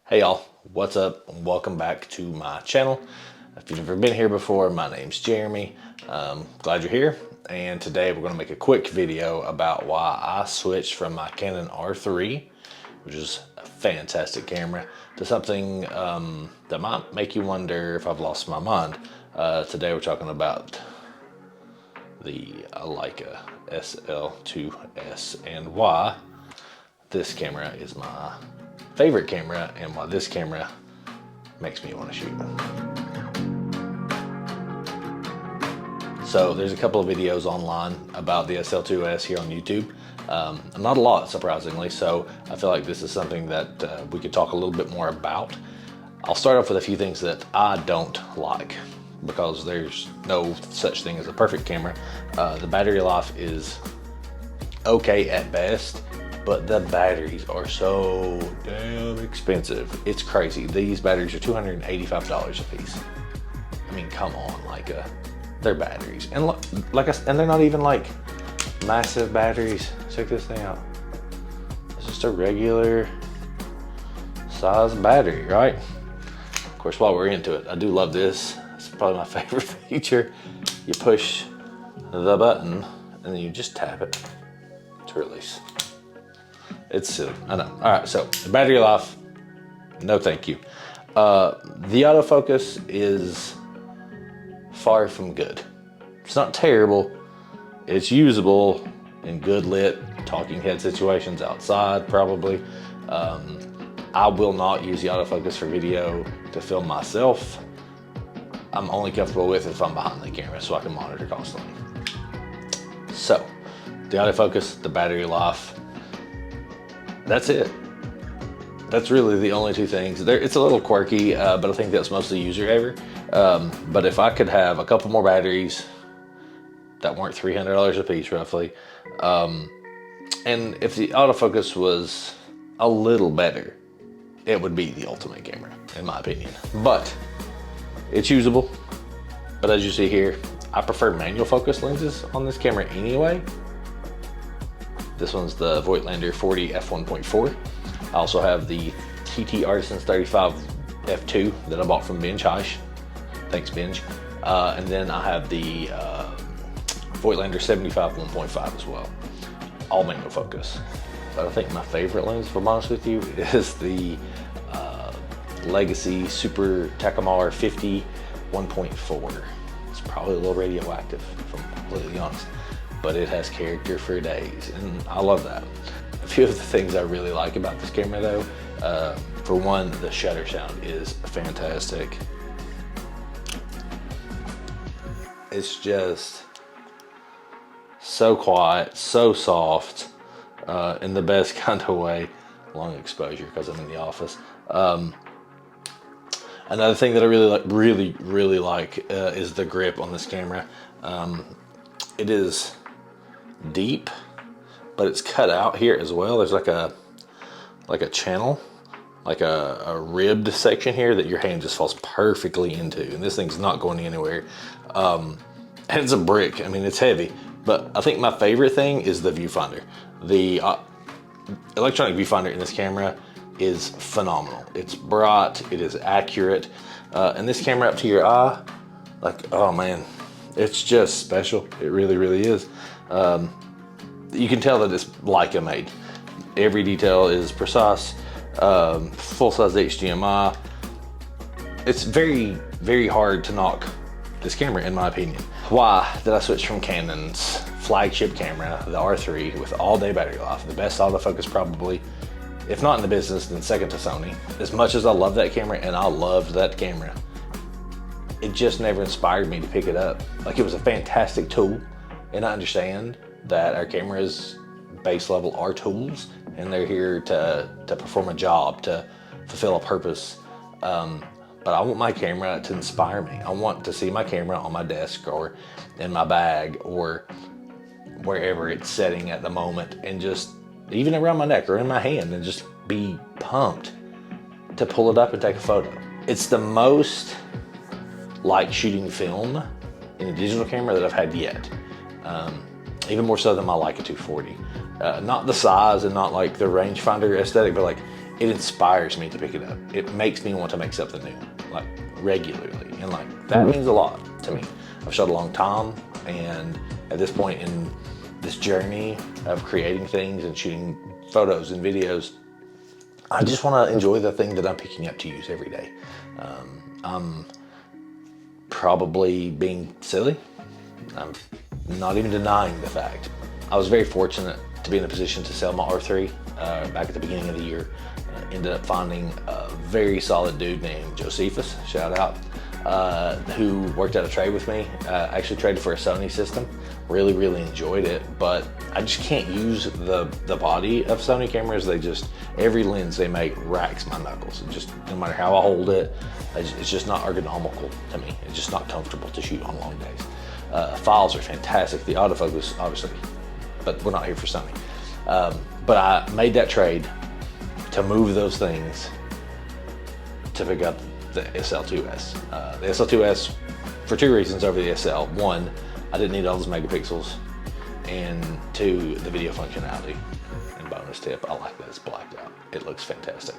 Hey y'all, what's up? Welcome back to my channel. If you've never been here before, my name's Jeremy. Glad you're here. And today we're gonna make a quick video about why I switched from my Canon R3, which is a fantastic camera, to something that might make you wonder if I've lost my mind. Today we're talking about the Leica SL2S and why this camera is my favorite camera and why this camera makes me want to shoot. So there's a couple of videos online about the SL2S here on YouTube. Not a lot, surprisingly, so I feel like this is something that we could talk a little bit more about. I'll start off with a few things that I don't like, because there's no such thing as a perfect camera. The battery life is okay at best, but the batteries are so damn expensive. It's crazy. These batteries are $285 a piece. I mean, come on, like they're batteries, and and they're not even like massive batteries. Check this thing out. It's just a regular size battery, right? Of course, while we're into it, I do love this. It's probably my favorite feature. You push the button and then you just tap it to release. It's silly, I know. All right, so the battery life, no thank you. The autofocus is far from good. It's not terrible. It's usable in good lit talking head situations outside, probably. I will not use the autofocus for video to film myself. I'm only comfortable with it if I'm behind the camera so I can monitor constantly. So, the autofocus, the battery life, that's it. That's really the only two things. It's a little quirky, but I think that's mostly user error. But if I could have a couple more batteries that weren't $300 a piece roughly, and if the autofocus was a little better, it would be the ultimate camera, in my opinion. But it's usable. But as you see here, I prefer manual focus lenses on this camera anyway. This one's the Voigtlander 40 f1.4. I also have the TT Artisans 35 f2 that I bought from Binge Heish. Thanks, Binge. And then I have the Voigtlander 75 1.5 as well. All manual focus. But I think my favorite lens, if I'm honest with you, is the Legacy Super Takumar 50 1.4. It's probably a little radioactive, if I'm completely honest, but it has character for days, and I love that. A few of the things I really like about this camera though, for one, the shutter sound is fantastic. It's just so quiet, so soft, in the best kind of way. Long exposure because I'm in the office. Another thing that I really like is the grip on this camera. It is deep, but it's cut out here as well. There's like a channel, like a ribbed section here that your hand just falls perfectly into, and this thing's not going anywhere. And it's a brick. I mean, it's heavy, but I think my favorite thing is the viewfinder. The electronic viewfinder in this camera is phenomenal. It's bright, it is accurate, and this camera up to your eye, like, oh man, it's just special. It really is. You can tell that it's Leica made. Every detail is precise, full-size HDMI. It's very hard to knock this camera, in my opinion. Why did I switch from Canon's flagship camera, the R3, with all-day battery life, the best autofocus probably, if not in the business, then second to Sony? As much as I love that camera, and I loved that camera, it just never inspired me to pick it up. Like, it was a fantastic tool, and I understand that our cameras base level are tools, and they're here to perform a job, to fulfill a purpose. But I want my camera to inspire me. I want to see my camera on my desk or in my bag or wherever it's setting at the moment, and just even around my neck or in my hand, and just be pumped to pull it up and take a photo. It's the most like shooting film in a digital camera that I've had yet. Even more so than my Leica 240. Not the size and not like the rangefinder aesthetic, but like it inspires me to pick it up. It makes me want to make something new, like regularly. And like, that means a lot to me. I've shot a long time, and at this point in this journey of creating things and shooting photos and videos, I just want to enjoy the thing that I'm picking up to use every day. I'm probably being silly. I'm not even denying the fact. I was very fortunate to be in a position to sell my R3 back at the beginning of the year. Ended up finding a very solid dude named Josephus, shout out, who worked out a trade with me. Actually traded for a Sony system. Really enjoyed it, but I just can't use the body of Sony cameras. They just, every lens they make racks my knuckles. It just, no matter how I hold it, it's just not ergonomical to me. It's just not comfortable to shoot on long days. Files are fantastic. The autofocus, obviously, but we're not here for Sony. But I made that trade to move those things to pick up the SL2S. The SL2S for two reasons over the SL. One, I didn't need all those megapixels, and two, the video functionality. And bonus tip, I like that it's blacked out. It looks fantastic.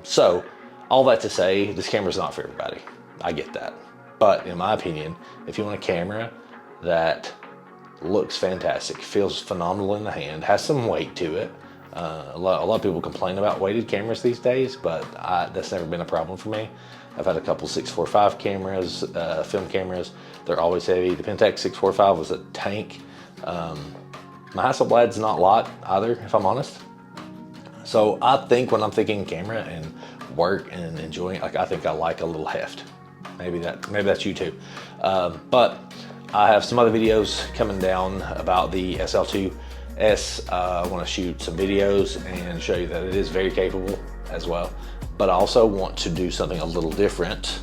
So, all that to say, this camera's not for everybody. I get that. But in my opinion, if you want a camera that looks fantastic, feels phenomenal in the hand, has some weight to it. A lot of people complain about weighted cameras these days, but that's never been a problem for me. I've had a couple 645 cameras, film cameras. They're always heavy. The Pentax 645 was a tank. My Hasselblad's not a lot either, if I'm honest. So I think when I'm thinking camera and work and enjoying, like, I think I like a little heft. Maybe that's you too. But I have some other videos coming down about the SL2S. I want to shoot some videos and show you that it is very capable as well. But I also want to do something a little different.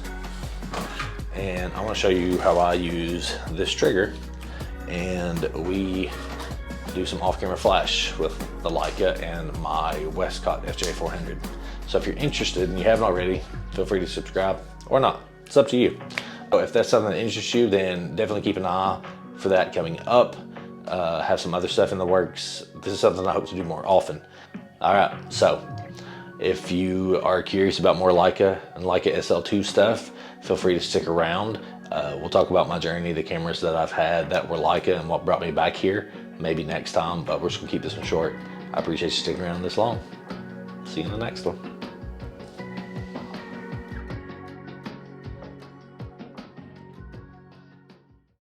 And I want to show you how I use this trigger. And we do some off-camera flash with the Leica and my Westcott FJ400. So if you're interested and you haven't already, feel free to subscribe or not. It's up to you. So if that's something that interests you, then definitely keep an eye for that coming up. Have some other stuff in the works. This is something I hope to do more often. All right, so if you are curious about more Leica and Leica SL2 stuff, feel free to stick around. We'll talk about my journey, the cameras that I've had that were Leica and what brought me back here, maybe next time, but we're just gonna keep this one short. I appreciate you sticking around this long. See you in the next one.